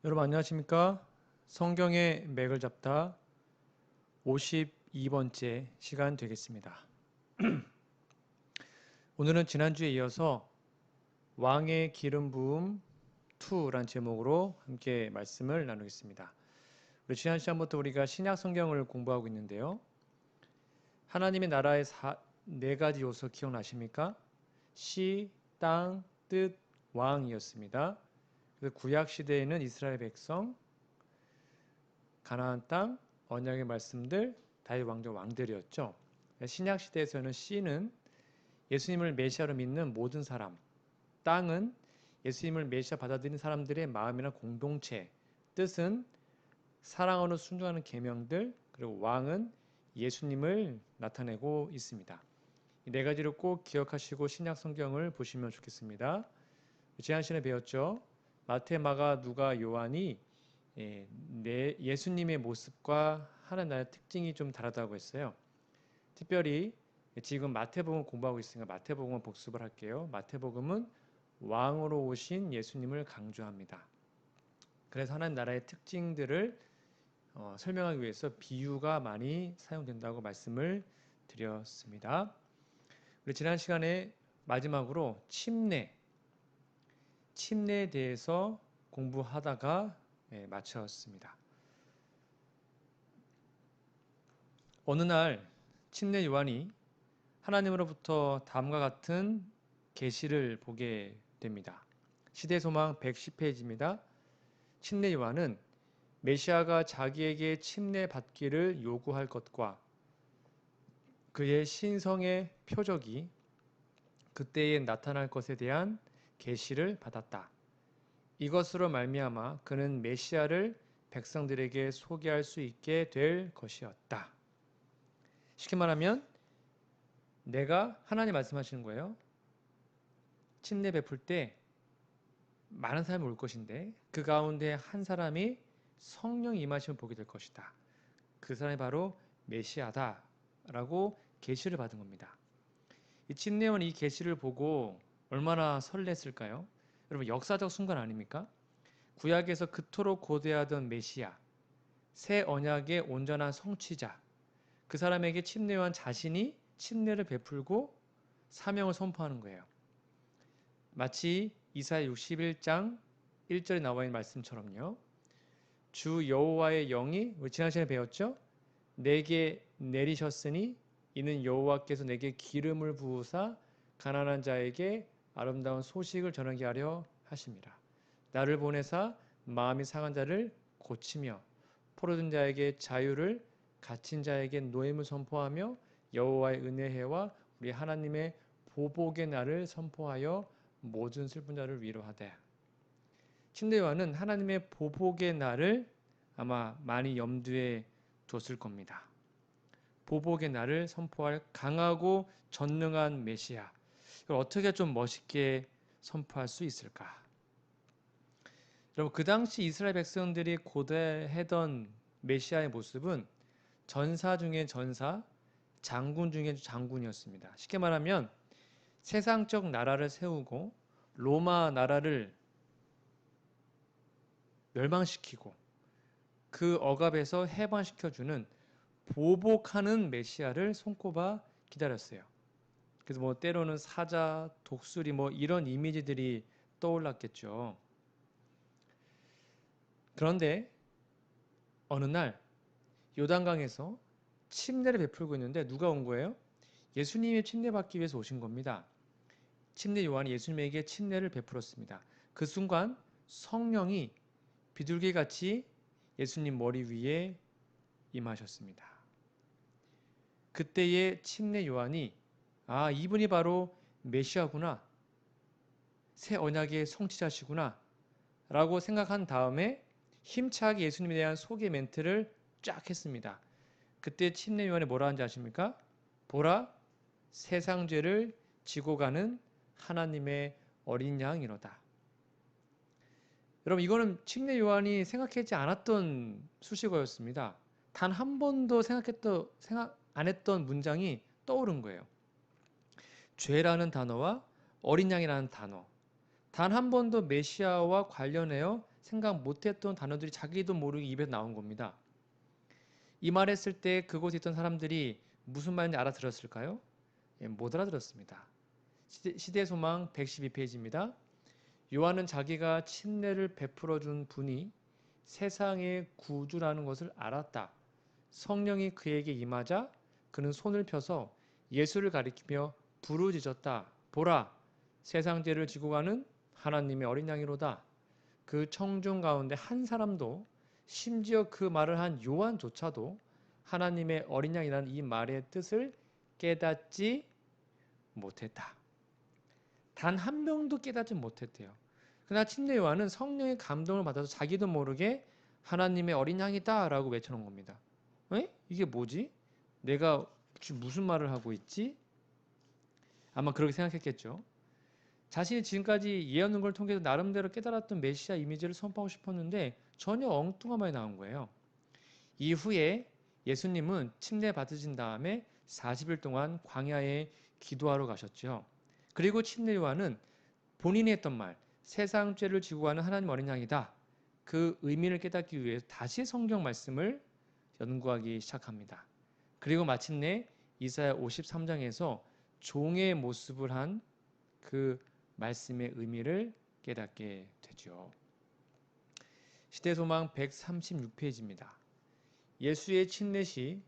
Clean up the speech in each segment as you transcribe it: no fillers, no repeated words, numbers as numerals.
여러분 안녕하십니까? 성경의 맥을 잡다 52번째 시간 되겠습니다. 오늘은 지난주에 이어서 왕의 기름 부음 2란 제목으로 함께 말씀을 나누겠습니다. 우리 지난 시간부터 우리가 신약 성경을 공부하고 있는데요. 하나님의 나라의 네 가지 요소 기억나십니까? 시, 땅, 뜻, 왕이었습니다. 그래서 구약 시대에는 이스라엘 백성, 가나안 땅, 언약의 말씀들, 다윗 왕조 왕들이었죠. 신약 시대에서는 씨는 예수님을 메시아로 믿는 모든 사람, 땅은 예수님을 메시아 받아들인 사람들의 마음이나 공동체, 뜻은 사랑으로 순종하는 계명들, 그리고 왕은 예수님을 나타내고 있습니다. 이 네 가지를 꼭 기억하시고 신약 성경을 보시면 좋겠습니다. 지난 시간에 배웠죠. 마태, 마가, 누가, 요한이 예수님의 모습과 하나님 나라의 특징이 좀 다르다고 했어요. 특별히 지금 마태복음 공부하고 있으니까 마태복음을 복습을 할게요. 마태복음은 왕으로 오신 예수님을 강조합니다. 그래서 하나님 나라의 특징들을 설명하기 위해서 비유가 많이 사용된다고 말씀을 드렸습니다. 우리 지난 시간에 마지막으로 침례에 대해서 공부하다가 마쳤습니다. 어느 날 침례 요한이 하나님으로부터 다음과 같은 계시를 보게 됩니다. 시대소망 110페이지입니다. 침례 요한은 메시아가 자기에게 침례받기를 요구할 것과 그의 신성의 표적이 그때에 나타날 것에 대한 계시를 받았다. 이것으로 말미암아 그는 메시아를 백성들에게 소개할 수 있게 될 것이었다. 쉽게 말하면 내가 하나님 말씀하시는 거예요. 침례 베풀 때 많은 사람이 올 것인데 그 가운데 한 사람이 성령 임하심을 보게 될 것이다. 그 사람이 바로 메시아다라고 계시를 받은 겁니다. 이 침례원 이 계시를 보고 얼마나 설렜을까요? 여러분 역사적 순간 아닙니까? 구약에서 그토록 고대하던 메시아, 새 언약의 온전한 성취자, 그 사람에게 침례요한 자신이 침례를 베풀고 사명을 선포하는 거예요. 마치 이사야 61장 1절에 나와 있는 말씀처럼요. 주 여호와의 영이 우리 지난 시간에 배웠죠? 내게 내리셨으니 이는 여호와께서 내게 기름을 부으사 가난한 자에게 아름다운 소식을 전하게 하려 하심이라. 나를 보내사 마음이 상한 자를 고치며 포로된 자에게 자유를 갇힌 자에게 노임을 선포하며 여호와의 은혜해와 우리 하나님의 보복의 날을 선포하여 모든 슬픈 자를 위로하되. 침례 요한은 하나님의 보복의 날을 아마 많이 염두에 뒀을 겁니다. 보복의 날을 선포할 강하고 전능한 메시아. 이걸 어떻게 좀 멋있게 선포할 수 있을까? 여러분 그 당시 이스라엘 백성들이 고대하던 메시아의 모습은 전사 중에 전사, 장군 중에 장군이었습니다. 쉽게 말하면 세상적 나라를 세우고 로마 나라를 멸망시키고 그 억압에서 해방시켜주는 보복하는 메시아를 손꼽아 기다렸어요. 그래서 뭐 때로는 사자, 독수리 뭐 이런 이미지들이 떠올랐겠죠. 그런데 어느 날 요단강에서 침례를 베풀고 있는데 누가 온 거예요? 예수님이 침례받기 위해서 오신 겁니다. 침례 요한이 예수님에게 침례를 베풀었습니다. 그 순간 성령이 비둘기같이 예수님 머리 위에 임하셨습니다. 그때의 침례 요한이 이분이 바로 메시아구나. 새 언약의 성취자시구나. 라고 생각한 다음에 힘차게 예수님에 대한 소개 멘트를 쫙 했습니다. 그때 침례 요한이 뭐라 하는지 아십니까? 보라, 세상 죄를 지고 가는 하나님의 어린 양이로다. 여러분 이거는 침례 요한이 생각하지 않았던 수식어였습니다. 단 한 번도 생각 안 했던 문장이 떠오른 거예요. 죄라는 단어와 어린 양이라는 단어. 단 한 번도 메시아와 관련해요 생각 못했던 단어들이 자기도 모르게 입에서 나온 겁니다. 이 말했을 때 그곳에 있던 사람들이 무슨 말인지 알아들었을까요? 예, 못 알아들었습니다. 시대소망 112페이지입니다. 요한은 자기가 침례를 베풀어 준 분이 세상의 구주라는 것을 알았다. 성령이 그에게 임하자 그는 손을 펴서 예수를 가리키며 부르짖었다. 보라, 세상 죄를 지고 가는 하나님의 어린 양이로다. 그 청중 가운데 한 사람도, 심지어 그 말을 한 요한조차도 하나님의 어린 양이라는 이 말의 뜻을 깨닫지 못했다. 단 한 명도 깨닫지 못했대요. 그러나 침례 요한은 성령의 감동을 받아서 자기도 모르게 하나님의 어린 양이다 라고 외쳐놓은 겁니다. 에? 이게 뭐지? 내가 무슨 말을 하고 있지? 아마 그렇게 생각했겠죠. 자신이 지금까지 예언을 통해서 나름대로 깨달았던 메시아 이미지를 선포하고 싶었는데 전혀 엉뚱한 말이 나온 거예요. 이후에 예수님은 침례 받으신 다음에 40일 동안 광야에 기도하러 가셨죠. 그리고 침례 요한은 본인이 했던 말, 세상 죄를 지고 가는 하나님 어린 양이다. 그 의미를 깨닫기 위해서 다시 성경 말씀을 연구하기 시작합니다. 그리고 마침내 이사야 53장에서 종의 모습을 한 그 말씀의 의미를 깨닫게 되죠. 시대소망 136페이지입니다. 예수의 침례 시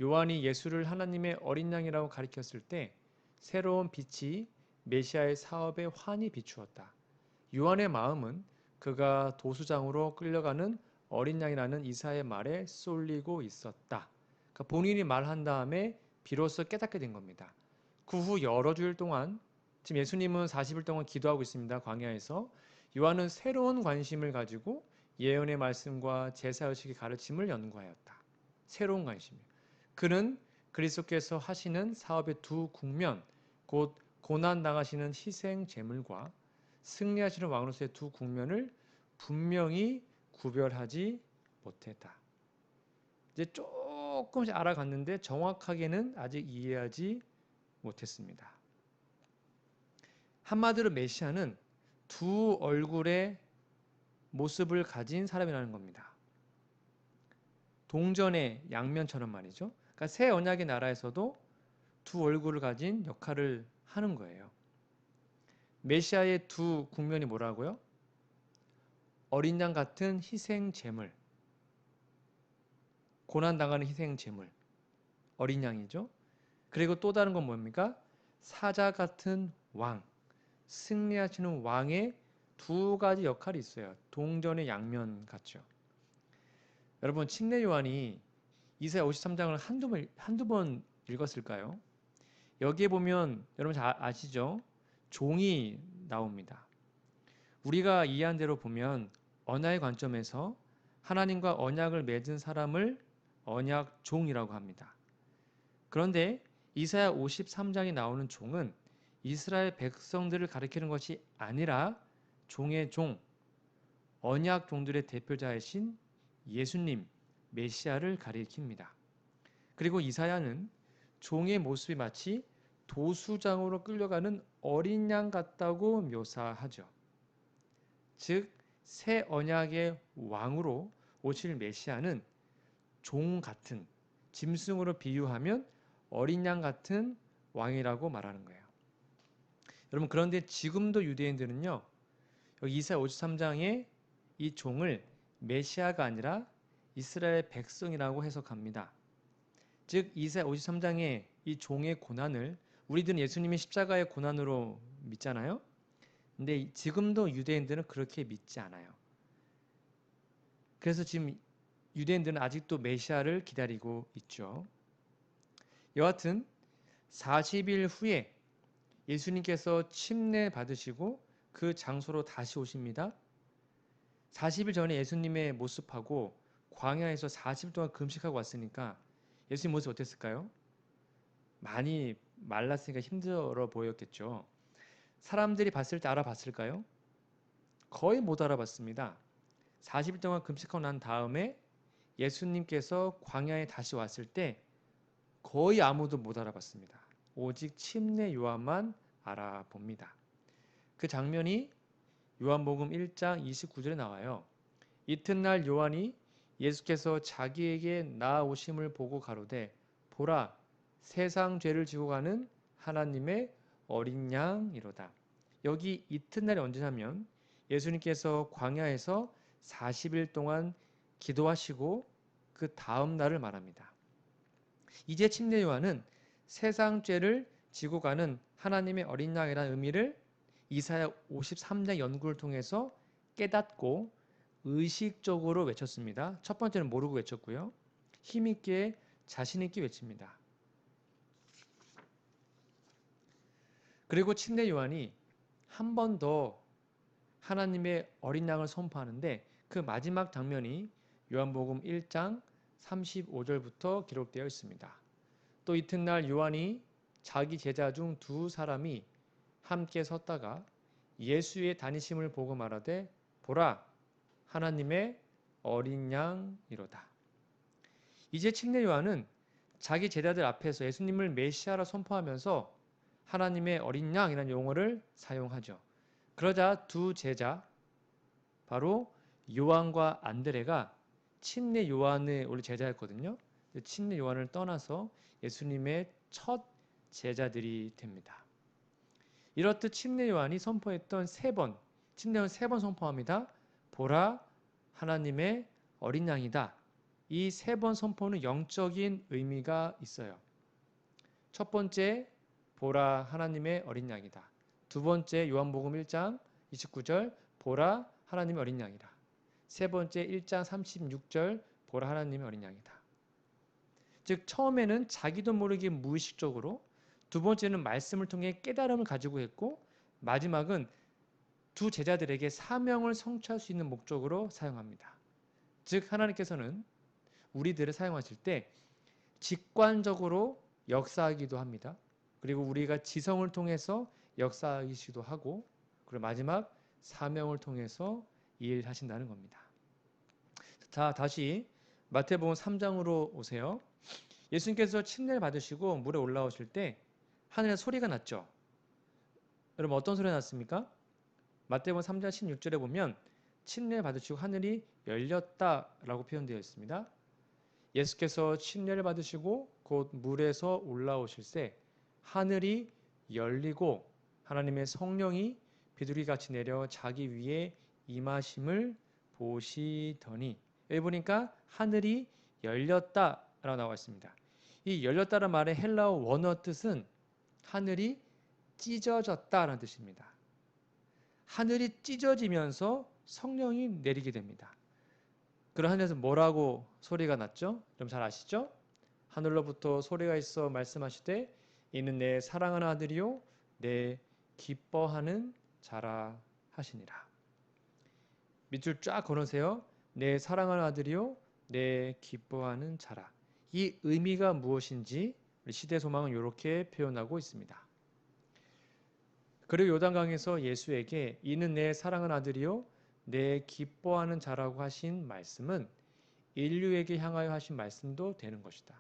요한이 예수를 하나님의 어린 양이라고 가리켰을 때 새로운 빛이 메시아의 사업에 환히 비추었다. 요한의 마음은 그가 도수장으로 끌려가는 어린 양이라는 이사의 말에 쏠리고 있었다. 그러니까 본인이 말한 다음에 비로소 깨닫게 된 겁니다. 그 후 여러 주일 동안 지금 예수님은 40일 동안 기도하고 있습니다. 광야에서. 요한은 새로운 관심을 가지고 예언의 말씀과 제사의식의 가르침을 연구하였다. 새로운 관심이에요. 그는 그리스도께서 하시는 사업의 두 국면, 곧 고난당하시는 희생 제물과 승리하시는 왕으로서의 두 국면을 분명히 구별하지 못했다. 이제 조금씩 알아갔는데 정확하게는 아직 이해하지 못했습니다. 한마디로 메시아는 두 얼굴의 모습을 가진 사람이라는 겁니다. 동전의 양면처럼 말이죠. 그러니까 새 언약의 나라에서도 두 얼굴을 가진 역할을 하는 거예요. 메시아의 두 국면이 뭐라고요? 어린 양 같은 희생 제물, 고난당하는 희생 제물, 어린 양이죠. 그리고 또 다른 건 뭡니까? 사자 같은 왕, 승리하시는 왕의 두 가지 역할이 있어요. 동전의 양면 같죠. 여러분, 침례 요한이 이사야 53장을 한두 번 읽었을까요? 여기에 보면 여러분 잘 아시죠? 종이 나옵니다. 우리가 이해한 대로 보면 언약의 관점에서 하나님과 언약을 맺은 사람을 언약종이라고 합니다. 그런데 이사야 53장에 나오는 종은 이스라엘 백성들을 가리키는 것이 아니라 종의 종, 언약 종들의 대표자이신 예수님, 메시아를 가리킵니다. 그리고 이사야는 종의 모습이 마치 도수장으로 끌려가는 어린 양 같다고 묘사하죠. 즉, 새 언약의 왕으로 오실 메시아는 종 같은, 짐승으로 비유하면 어린 양 같은 왕이라고 말하는 거예요. 여러분, 그런데 지금도 유대인들은요, 여기 이사야 53장에 이 종을 메시아가 아니라 이스라엘 백성이라고 해석합니다. 즉 이사야 53장의 이 종의 고난을 우리들은 예수님의 십자가의 고난으로 믿잖아요. 근데 지금도 유대인들은 그렇게 믿지 않아요. 그래서 지금 유대인들은 아직도 메시아를 기다리고 있죠. 여하튼 40일 후에 예수님께서 침례 받으시고 그 장소로 다시 오십니다. 40일 전에 예수님의 모습하고 광야에서 40일 동안 금식하고 왔으니까 예수님 모습 어땠을까요? 많이 말랐으니까 힘들어 보였겠죠. 사람들이 봤을 때 알아봤을까요? 거의 못 알아봤습니다. 40일 동안 금식하고 난 다음에 예수님께서 광야에 다시 왔을 때 거의 아무도 못 알아봤습니다. 오직 침례 요한만 알아봅니다. 그 장면이 요한복음 1장 29절에 나와요. 이튿날 요한이 예수께서 자기에게 나아오심을 보고 가로되 보라 세상 죄를 지고 가는 하나님의 어린 양이로다. 여기 이튿날이 언제냐면 예수님께서 광야에서 40일 동안 기도하시고 그 다음 날을 말합니다. 이제 침례 요한은 세상 죄를 지고 가는 하나님의 어린 양이라는 의미를 이사야 53장 연구를 통해서 깨닫고 의식적으로 외쳤습니다. 첫 번째는 모르고 외쳤고요. 힘있게 자신있게 외칩니다. 그리고 침례 요한이 한 번 더 하나님의 어린 양을 선포하는데 그 마지막 장면이 요한복음 1장 35절부터 기록되어 있습니다. 또 이튿날 요한이 자기 제자 중 두 사람이 함께 섰다가 예수의 다니심을 보고 말하되 보라 하나님의 어린 양이로다. 이제 침례 요한은 자기 제자들 앞에서 예수님을 메시아라 선포하면서 하나님의 어린 양이라는 용어를 사용하죠. 그러자 두 제자 바로 요한과 안드레가 침례 요한의 원래 제자였거든요. 침례 요한을 떠나서 예수님의 첫 제자들이 됩니다. 이렇듯 침례 요한이 선포했던 침례 요한 3번 선포합니다. 보라 하나님의 어린 양이다. 이 3번 선포는 영적인 의미가 있어요. 첫 번째 보라 하나님의 어린 양이다. 두 번째 요한복음 1장 29절 보라 하나님의 어린 양이다. 세 번째 1장 36절 보라 하나님의 어린 양이다. 즉 처음에는 자기도 모르게 무의식적으로, 두 번째는 말씀을 통해 깨달음을 가지고 했고, 마지막은 두 제자들에게 사명을 성취할 수 있는 목적으로 사용합니다. 즉 하나님께서는 우리들을 사용하실 때 직관적으로 역사하기도 합니다. 그리고 우리가 지성을 통해서 역사하시기도 하고, 그리고 마지막 사명을 통해서 일하신다는 겁니다. 자, 다시 마태복음 3장으로 오세요. 예수님께서 침례를 받으시고 물에 올라오실 때 하늘에 소리가 났죠. 여러분 어떤 소리가 났습니까? 마태복음 3장 16절에 보면 침례를 받으시고 하늘이 열렸다라고 표현되어 있습니다. 예수께서 침례를 받으시고 곧 물에서 올라오실 때 하늘이 열리고 하나님의 성령이 비둘기같이 내려 자기 위에 임하심을 보시더니, 여기 보니까 하늘이 열렸다라고 나와 있습니다. 이 열렸다는 말의 헬라어 원어 뜻은 하늘이 찢어졌다라는 뜻입니다. 하늘이 찢어지면서 성령이 내리게 됩니다. 그런 하늘에서 뭐라고 소리가 났죠? 좀 잘 아시죠? 하늘로부터 소리가 있어 말씀하시되 이는 내 사랑하는 아들이요 내 기뻐하는 자라 하시니라. 밑줄 쫙 걸으세요. 내 사랑하는 아들이요 내 기뻐하는 자라. 이 의미가 무엇인지 시대소망은 이렇게 표현하고 있습니다. 그리고 요단강에서 예수에게 이는 내 사랑하는 아들이요 내 기뻐하는 자라고 하신 말씀은 인류에게 향하여 하신 말씀도 되는 것이다.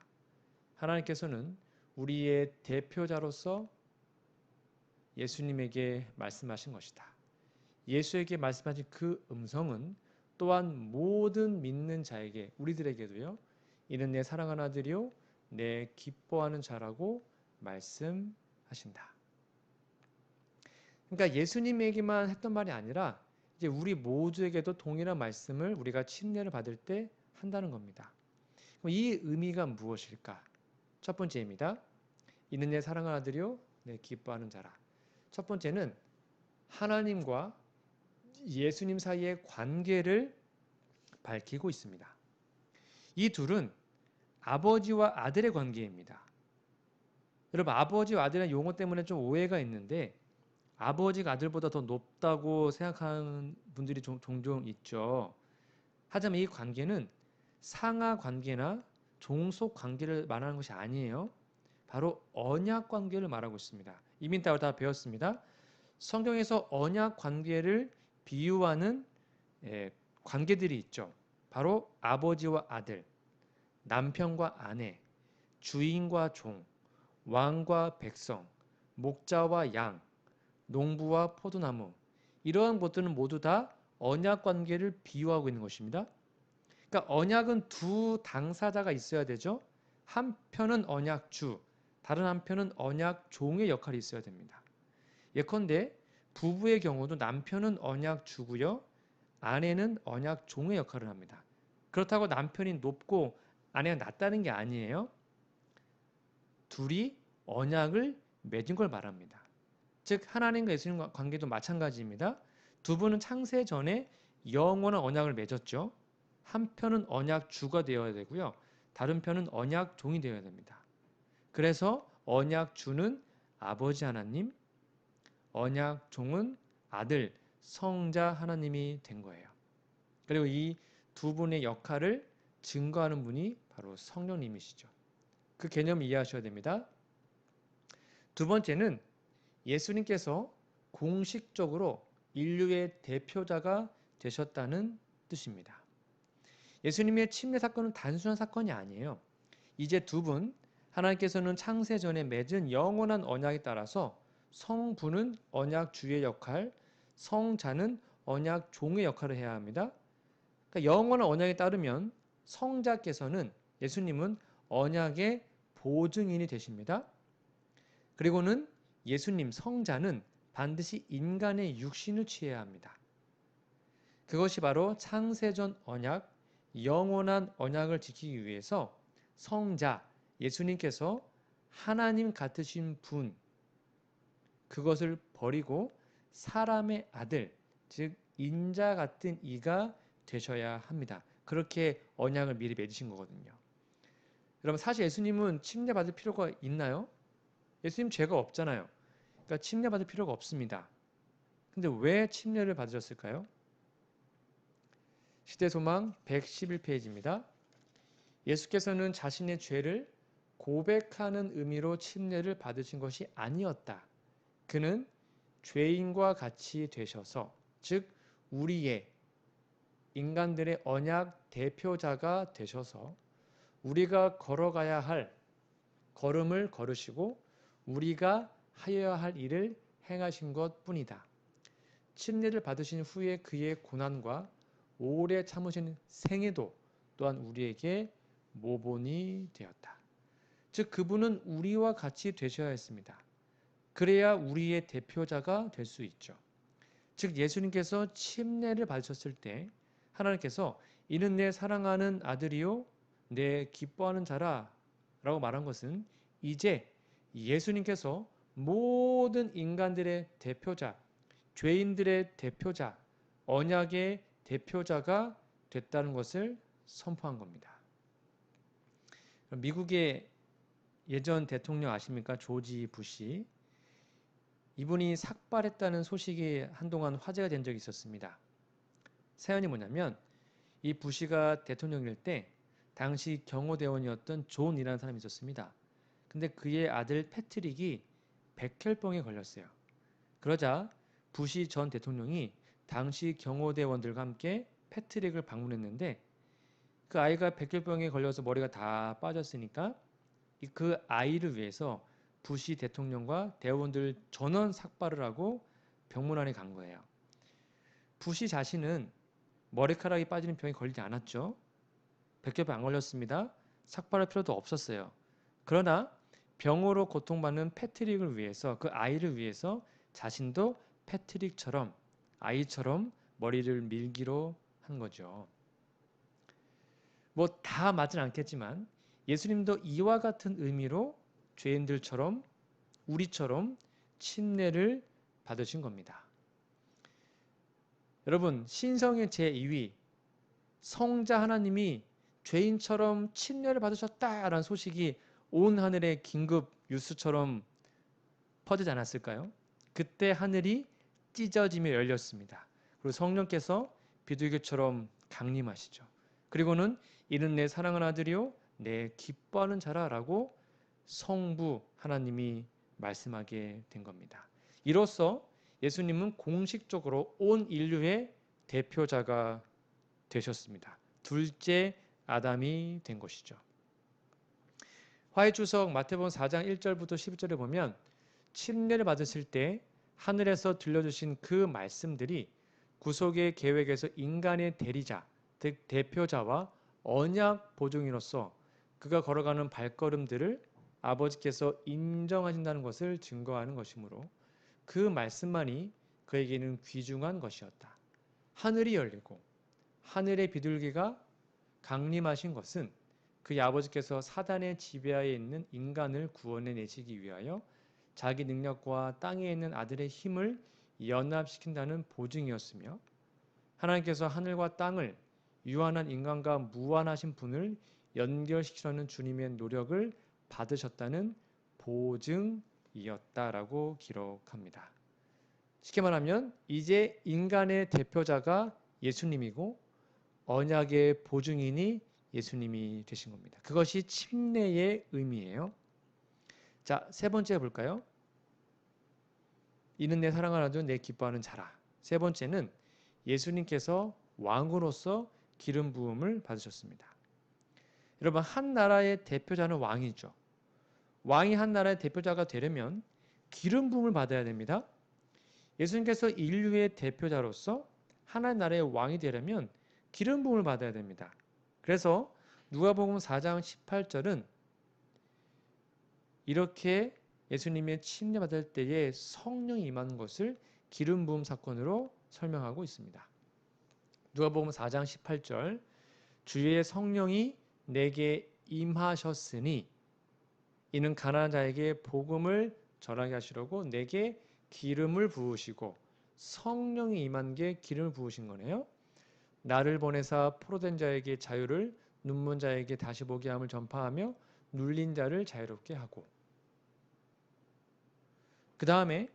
하나님께서는 우리의 대표자로서 예수님에게 말씀하신 것이다. 예수에게 말씀하신 그 음성은 또한 모든 믿는 자에게, 우리들에게도요, 이는 내 사랑하는 아들이요 내 기뻐하는 자라고 말씀하신다. 그러니까 예수님에게만 했던 말이 아니라 이제 우리 모두에게도 동일한 말씀을 우리가 침례를 받을 때 한다는 겁니다. 그럼 이 의미가 무엇일까? 첫 번째입니다. 이는 내 사랑하는 아들이요 내 기뻐하는 자라. 첫 번째는 하나님과 예수님 사이의 관계를 밝히고 있습니다. 이 둘은 아버지와 아들의 관계입니다. 여러분 아버지와 아들의 용어 때문에 좀 오해가 있는데 아버지가 아들보다 더 높다고 생각하는 분들이 종종 있죠. 하지만 이 관계는 상하 관계나 종속 관계를 말하는 것이 아니에요. 바로 언약 관계를 말하고 있습니다. 이미 다 배웠습니다. 성경에서 언약 관계를 비유하는 관계들이 있죠. 바로 아버지와 아들, 남편과 아내, 주인과 종, 왕과 백성, 목자와 양, 농부와 포도나무, 이러한 것들은 모두 다 언약 관계를 비유하고 있는 것입니다. 그러니까 언약은 두 당사자가 있어야 되죠. 한편은 언약주, 다른 한편은 언약종의 역할이 있어야 됩니다. 예컨대 부부의 경우도 남편은 언약주고요. 아내는 언약종의 역할을 합니다. 그렇다고 남편이 높고 아내가 낮다는 게 아니에요. 둘이 언약을 맺은 걸 말합니다. 즉 하나님과 예수님과 관계도 마찬가지입니다. 두 분은 창세 전에 영원한 언약을 맺었죠. 한 편은 언약주가 되어야 되고요. 다른 편은 언약종이 되어야 됩니다. 그래서 언약주는 아버지 하나님, 언약종은 아들, 성자 하나님이 된 거예요. 그리고 이 두 분의 역할을 증거하는 분이 바로 성령님이시죠. 그 개념 이해하셔야 됩니다. 두 번째는 예수님께서 공식적으로 인류의 대표자가 되셨다는 뜻입니다. 예수님의 침례 사건은 단순한 사건이 아니에요. 이제 두 분, 하나님께서는 창세 전에 맺은 영원한 언약에 따라서 성부는 언약주의 역할, 성자는 언약종의 역할을 해야 합니다. 그러니까 영원한 언약에 따르면 성자께서는 예수님은 언약의 보증인이 되십니다. 그리고는 예수님 성자는 반드시 인간의 육신을 취해야 합니다. 그것이 바로 창세전 언약, 영원한 언약을 지키기 위해서 성자 예수님께서 하나님 같으신 분 그것을 버리고 사람의 아들 즉 인자 같은 이가 되셔야 합니다. 그렇게 언약을 미리 맺으신 거거든요. 여러분 사실 예수님은 침례 받을 필요가 있나요? 예수님 죄가 없잖아요. 그러니까 침례 받을 필요가 없습니다. 근데 왜 침례를 받으셨을까요? 시대소망 111페이지입니다. 예수께서는 자신의 죄를 고백하는 의미로 침례를 받으신 것이 아니었다. 그는 죄인과 같이 되셔서 즉 우리의 인간들의 언약 대표자가 되셔서 우리가 걸어가야 할 걸음을 걸으시고 우리가 하여야 할 일을 행하신 것뿐이다. 침례를 받으신 후에 그의 고난과 오래 참으신 생애도 또한 우리에게 모본이 되었다. 즉 그분은 우리와 같이 되셔야 했습니다. 그래야 우리의 대표자가 될 수 있죠. 즉 예수님께서 침례를 받으셨을 때 하나님께서 이는 내 사랑하는 아들이요 내 기뻐하는 자라 라고 말한 것은 이제 예수님께서 모든 인간들의 대표자, 죄인들의 대표자, 언약의 대표자가 됐다는 것을 선포한 겁니다. 미국의 예전 대통령 아십니까? 조지 부시. 이분이 삭발했다는 소식이 한동안 화제가 된 적이 있었습니다. 사연이 뭐냐면 이 부시가 대통령일 때 당시 경호대원이었던 존이라는 사람이 있었습니다. 근데 그의 아들 패트릭이 백혈병에 걸렸어요. 그러자 부시 전 대통령이 당시 경호대원들과 함께 패트릭을 방문했는데 그 아이가 백혈병에 걸려서 머리가 다 빠졌으니까 그 아이를 위해서 부시 대통령과 대원들 전원 삭발을 하고 병문안에 간 거예요. 부시 자신은 머리카락이 빠지는 병에 걸리지 않았죠. 백혈병 안 걸렸습니다. 삭발할 필요도 없었어요. 그러나 병으로 고통받는 패트릭을 위해서 그 아이를 위해서 자신도 패트릭처럼 아이처럼 머리를 밀기로 한 거죠. 뭐 다 맞진 않겠지만 예수님도 이와 같은 의미로 죄인들처럼 우리처럼 침례를 받으신 겁니다. 여러분 신성의 제2위 성자 하나님이 죄인처럼 침례를 받으셨다라는 소식이 온 하늘의 긴급 뉴스처럼 퍼지지 않았을까요? 그때 하늘이 찢어지며 열렸습니다. 그리고 성령께서 비둘기처럼 강림하시죠. 그리고는 이는 내 사랑하는 아들이요 내 기뻐하는 자라라고 성부 하나님이 말씀하게 된 겁니다. 이로써 예수님은 공식적으로 온 인류의 대표자가 되셨습니다. 둘째 아담이 된 것이죠. 화해주석 마태복음 4장 1절부터 11절에 보면 침례를 받으실 때 하늘에서 들려주신 그 말씀들이 구속의 계획에서 인간의 대리자, 즉 대표자와 언약 보증인으로서 그가 걸어가는 발걸음들을 아버지께서 인정하신다는 것을 증거하는 것이므로 그 말씀만이 그에게는 귀중한 것이었다. 하늘이 열리고 하늘의 비둘기가 강림하신 것은 그의 아버지께서 사단의 지배하에 있는 인간을 구원해 내시기 위하여 자기 능력과 땅에 있는 아들의 힘을 연합시킨다는 보증이었으며 하나님께서 하늘과 땅을 유한한 인간과 무한하신 분을 연결시키려는 주님의 노력을 받으셨다는 보증이었다라고 기록합니다. 쉽게 말하면 이제 인간의 대표자가 예수님이고 언약의 보증인이 예수님이 되신 겁니다. 그것이 침례의 의미예요. 자, 세 번째 볼까요? 이는 내 사랑하는 아들 내 기뻐하는 자라. 세 번째는 예수님께서 왕으로서 기름 부음을 받으셨습니다. 여러분, 한 나라의 대표자는 왕이죠. 왕이 한 나라의 대표자가 되려면 기름 부음을 받아야 됩니다. 예수님께서 인류의 대표자로서 하나의 나라의 왕이 되려면 기름 부음을 받아야 됩니다. 그래서 누가복음 4장 18절은 이렇게 예수님의 침례 받을 때에 성령이 임하는 것을 기름 부음 사건으로 설명하고 있습니다. 누가복음 4장 18절 주의 성령이 내게 임하셨으니 이는 가난한 자에게 복음을 전하게 하시려고 내게 기름을 부으시고 성령이 임한 게 기름을 부으신 거네요. 나를 보내사 포로된 자에게 자유를 눈먼 자에게 다시 보게 함을 전파하며 눌린 자를 자유롭게 하고 그 다음에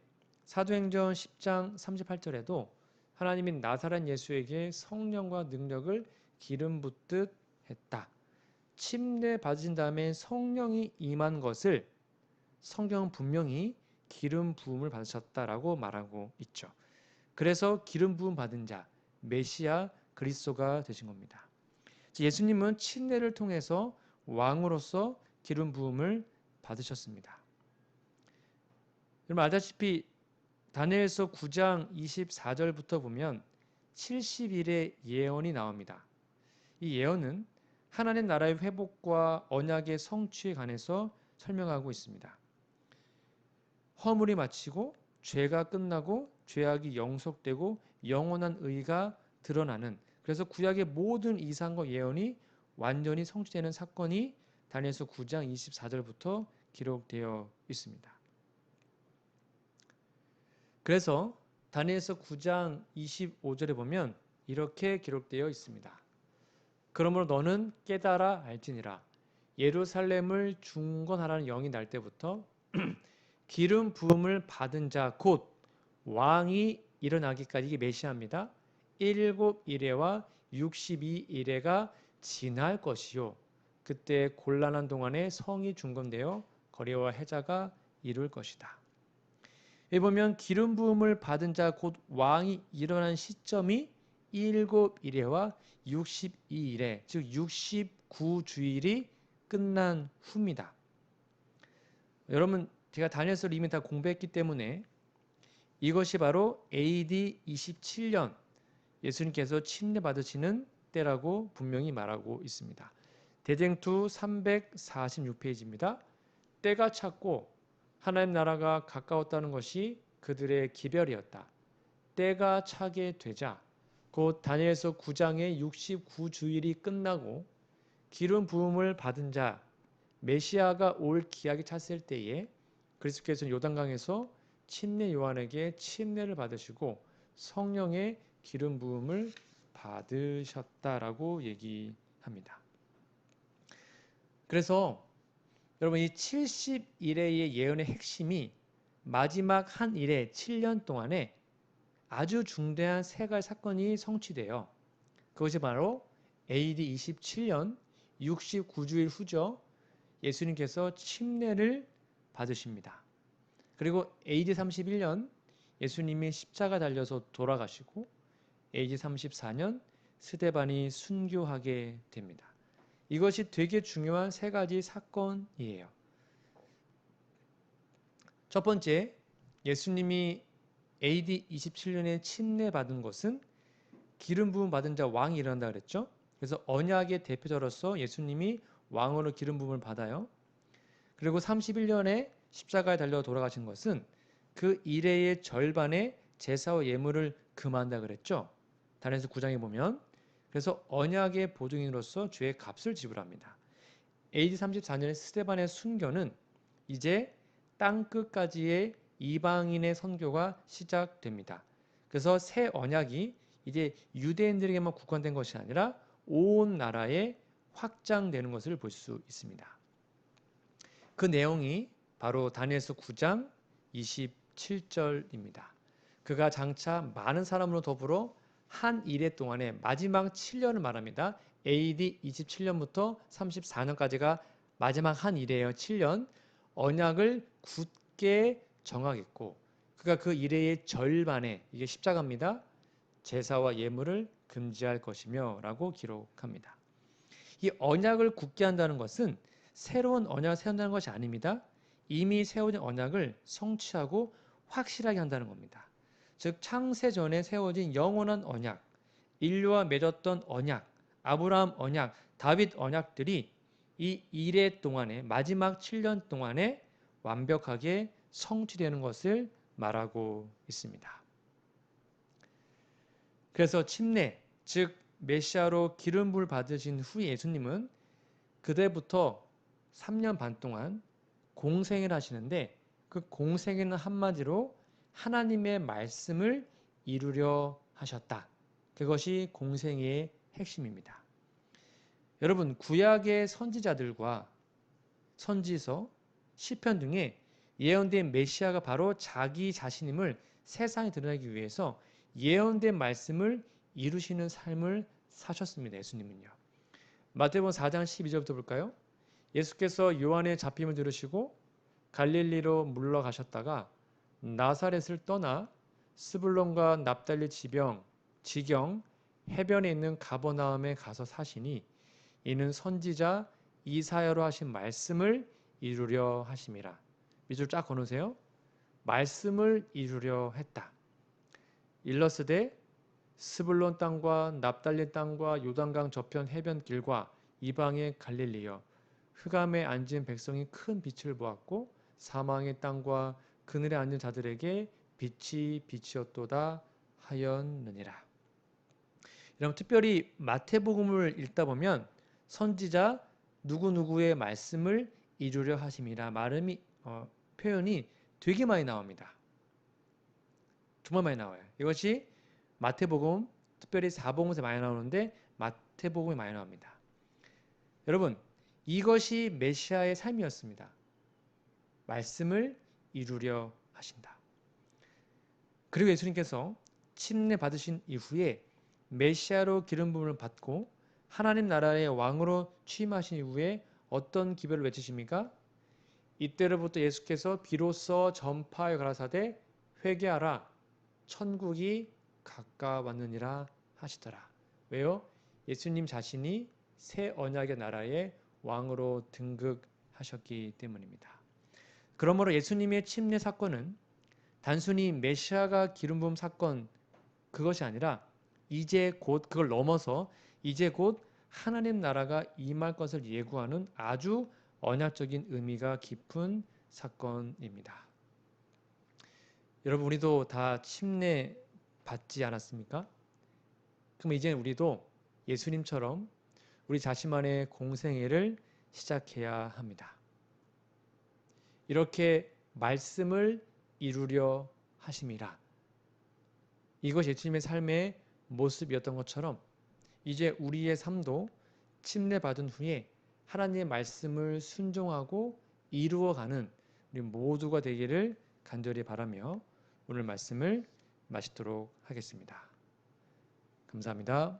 사도행전 10장 38절에도 하나님이 나사렛 예수에게 성령과 능력을 기름 붓듯 했다. 침례 받으신 다음에 성령이 임한 것을 성경은 분명히 기름 부음을 받으셨다라고 말하고 있죠. 그래서 기름 부음 받은 자, 메시아 그리스도가 되신 겁니다. 예수님은 침례를 통해서 왕으로서 기름 부음을 받으셨습니다. 여러분 알다시피 다니엘서 9장 24절부터 보면 70일의 예언이 나옵니다. 이 예언은 하나님 나라의 회복과 언약의 성취에 관해서 설명하고 있습니다. 허물이 마치고 죄가 끝나고 죄악이 영속되고 영원한 의가 드러나는 그래서 구약의 모든 이상과 예언이 완전히 성취되는 사건이 다니엘서 9장 24절부터 기록되어 있습니다. 그래서 다니엘서 9장 25절에 보면 이렇게 기록되어 있습니다. 그러므로 너는 깨달아 알지니라. 예루살렘을 중건하라는 영이 날 때부터 기름 부음을 받은 자 곧 왕이 일어나기까지 이게 메시아입니다. 7일에와 62일에가 지날 것이요. 그때 곤란한 동안에 성이 중건되어 거리와 해자가 이룰 것이다. 여기 보면 기름 부음을 받은 자 곧 왕이 일어난 시점이 7일에와 62일에 즉 69주일이 끝난 후입니다. 여러분 제가 다니엘서를 이미 다 공부했기 때문에 이것이 바로 AD 27년 예수님께서 침례 받으시는 때라고 분명히 말하고 있습니다. 대쟁투 346페이지입니다. 때가 찼고 하나님 나라가 가까웠다는 것이 그들의 기별이었다. 때가 차게 되자 곧 다니엘서 9장의 69주일이 끝나고 기름 부음을 받은 자 메시아가 올 기약이 찼을 때에 그리스도께서는 요단강에서 침례 요한에게 침례를 받으시고 성령의 기름 부음을 받으셨다라고 얘기합니다. 그래서 여러분 이 70일의 예언의 핵심이 마지막 한 일에 7년 동안에 아주 중대한 세 가지 사건이 성취돼요. 그것이 바로 AD 27년 69주일 후죠. 예수님께서 침례를 받으십니다. 그리고 AD 31년 예수님이 십자가 달려서 돌아가시고 AD 34년 스데반이 순교하게 됩니다. 이것이 되게 중요한 세 가지 사건이에요. 첫 번째, 예수님이 AD 27년에 침례 받은 것은 기름 부음 받은 자 왕이 일어난다 그랬죠? 그래서 언약의 대표자로서 예수님이 왕으로 기름 부음을 받아요. 그리고 31년에 십자가에 달려 돌아가신 것은 그 일회의 절반의 제사와 예물을 금한다 그랬죠? 다니엘서 9장에 보면. 그래서 언약의 보증인으로서 죄의 값을 지불합니다. AD 34년에 스데반의 순교는 이제 땅끝까지의 이방인의 선교가 시작됩니다. 그래서 새 언약이 이제 유대인들에게만 국한된 것이 아니라 온 나라에 확장되는 것을 볼 수 있습니다. 그 내용이 바로 다니엘서 9장 27절입니다. 그가 장차 많은 사람으로 더불어 한 이래 동안에 마지막 7년을 말합니다. AD 27년부터 34년까지가 마지막 한 이래예요. 7년. 언약을 굳게 정하겠고 그가 그 이래의 절반에, 이게 십자가입니다, 제사와 예물을 금지할 것이며 라고 기록합니다. 이 언약을 굳게 한다는 것은 새로운 언약을 세운다는 것이 아닙니다. 이미 세워진 언약을 성취하고 확실하게 한다는 겁니다. 즉 창세 전에 세워진 영원한 언약, 인류와 맺었던 언약, 아브라함 언약, 다윗 언약들이 이 이래 동안에, 마지막 7년 동안에 완벽하게 성취되는 것을 말하고 있습니다. 그래서 침례, 즉 메시아로 기름 부음을 받으신 후에 예수님은 그때부터 3년 반 동안 공생을 하시는데, 그 공생에는 한마디로 하나님의 말씀을 이루려 하셨다. 그것이 공생의 핵심입니다. 여러분, 구약의 선지자들과 선지서, 시편 등에 예언된 메시아가 바로 자기 자신임을 세상에 드러내기 위해서 예언된 말씀을 이루시는 삶을 사셨습니다. 예수님은요. 마태복음 4장 12절부터 볼까요? 예수께서 요한의 잡힘을 들으시고 갈릴리로 물러가셨다가 나사렛을 떠나 스불론과 납달리 지경 해변에 있는 가버나움에 가서 사시니 이는 선지자 이사야로 하신 말씀을 이루려 하심이라. 밑줄 쫙 거놓으세요. 말씀을 이루려 했다. 일러스되 스불론 땅과 납달리 땅과 요단강 저편 해변길과 이방의 갈릴리여, 흑암에 앉은 백성이 큰 빛을 보았고 사망의 땅과 그늘에 앉은 자들에게 빛이 빛이었도다 하였느니라. 여러분, 특별히 마태복음을 읽다 보면 선지자 누구누구의 말씀을 이루려 하심이라 표현이 되게 많이 나옵니다. 정말 많이 나와요. 이것이 마태복음, 특별히 사복음에서 많이 나오는데 마태복음에 많이 나옵니다. 여러분, 이것이 메시아의 삶이었습니다. 말씀을 이루려 하신다. 그리고 예수님께서 침례 받으신 이후에 메시아로 기름 부음을 받고 하나님 나라의 왕으로 취임하신 이후에 어떤 기별을 외치십니까? 이때로부터 예수께서 비로소 전파하여 가라사대 회개하라, 천국이 가까웠느니라 하시더라. 왜요? 예수님 자신이 새 언약의 나라의 왕으로 등극하셨기 때문입니다. 그러므로 예수님의 침례 사건은 단순히 메시아가 기름 부음 사건, 그것이 아니라 이제 곧, 그걸 넘어서 이제 곧 하나님 나라가 임할 것을 예고하는 아주 언약적인 의미가 깊은 사건입니다. 여러분, 우리도 다 침례 받지 않았습니까? 그럼 이제 우리도 예수님처럼 우리 자신만의 공생애를 시작해야 합니다. 이렇게 말씀을 이루려 하심이라. 이것이 예수님의 삶의 모습이었던 것처럼 이제 우리의 삶도 침례 받은 후에 하나님의 말씀을 순종하고 이루어가는 우리 모두가 되기를 간절히 바라며 오늘 말씀을 마치도록 하겠습니다. 감사합니다.